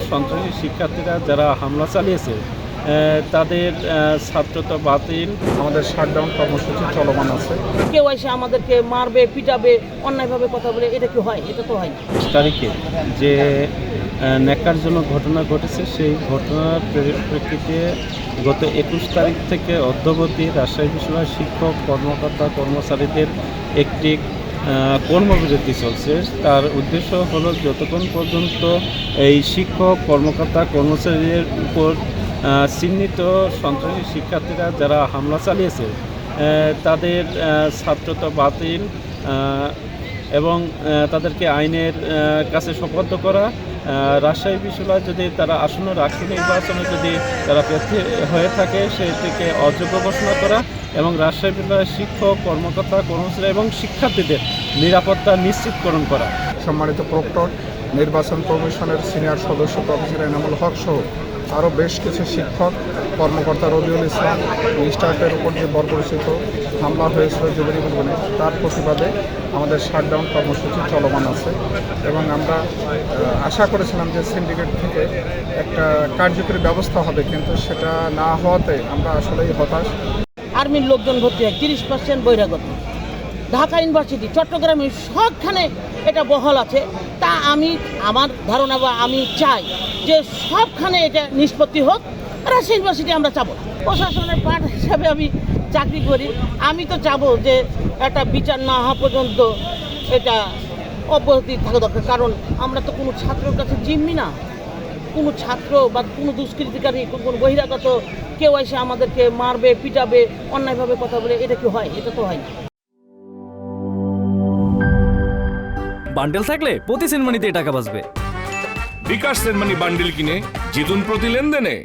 সন্ত্রাসী শিক্ষার্থীরা যারা হামলা চালিয়েছে তাদের ছাত্রত্ব বাতিল। আমাদের শাটডাউন কর্মসূচি চলমান আছে। কেউ এসে আমাদেরকে মারবে, পিটাবে, অন্যায়ভাবে কথা বলে, এটা কি হয়? এটা তো হয় না। তারিখে যে ন্যাক্কারজনক ঘটনা ঘটেছে সেই ঘটনার প্রেক্ষিতে গত 21 তারিখ থেকে অদ্যাবধি রাজশাহী বিশ্ববিদ্যালয়ের শিক্ষক কর্মকর্তা কর্মচারীদের একটি কর্মবিরতি চলছে। তার উদ্দেশ্য হলো যতক্ষণ পর্যন্ত এই শিক্ষক কর্মকর্তা কর্মচারীদের উপর চিহ্নিত সন্ত্রাসী শিক্ষার্থীরা যারা হামলা চালিয়েছে তাদের ছাত্রত্ব বাতিল এবং তাদেরকে আইনের কাছে সোপর্দ করা। রাজশাহী বিশ্ববিদ্যালয় যদি তারা আসন্ন রাষ্ট্র নির্বাচনে যদি তারা প্রার্থী হয়ে থাকে সেটিকে অযোগ্য ঘোষণা করা এবং রাজশাহী বিশ্ববিদ্যালয়ের শিক্ষক কর্মকর্তা কর্মচারী এবং শিক্ষার্থীদের নিরাপত্তা নিশ্চিতকরণ করা। সম্মানিত প্রক্টর, নির্বাচন কমিশনের সিনিয়র সদস্য প্রফেসর এনামুল হক সহ আরও বেশ কিছু শিক্ষক কর্মকর্তা রবিউল ইসলাম স্টাফের উপর যে বর্বরচিত হামলা হয়েছিল জুবিলি ভবনে, তার প্রতিবাদে আমাদের শাটডাউন কর্মসূচি চলমান আছে এবং আমরা আশা করেছিলাম যে সিন্ডিকেট থেকে একটা কার্যকরী ব্যবস্থা হবে, কিন্তু সেটা না হওয়াতে আমরা আসলেই হতাশ। আর্মির লোকজন ভর্তি হয়, 30% বহিরাগত। ঢাকা ইউনিভার্সিটি, চট্টগ্রামে সবখানে এটা বহাল আছে। তা আমার ধারণা বা আমি চাই যে সবখানে এটা নিষ্পত্তি হোক। রাজশাহী ইউনিভার্সিটি আমরা চাবো। প্রশাসনের পার্ট হিসাবে আমি চাকরি করি, আমি তো চাবো যে একটা বিচার না হওয়া পর্যন্ত এটা অব্যাহতি থাকা দরকার। কারণ আমরা তো কোনো ছাত্রের কাছে জিম্মি না। কোনো ছাত্র বা কোনো দুষ্কৃতিকারী, কোনো বহিরাগত কেউ এসে আমাদেরকে মারবে, পিটাবে, অন্যায়ভাবে কথা বলে, এটা কি হয়? এটা তো হয় না। বান্ডেল থাকলে প্রতি সেনমানিতে টাকা বাঁচবে। বিকাশ সেনমানি বান্ডেল কিনে জিতুন প্রতি লেনদেনে।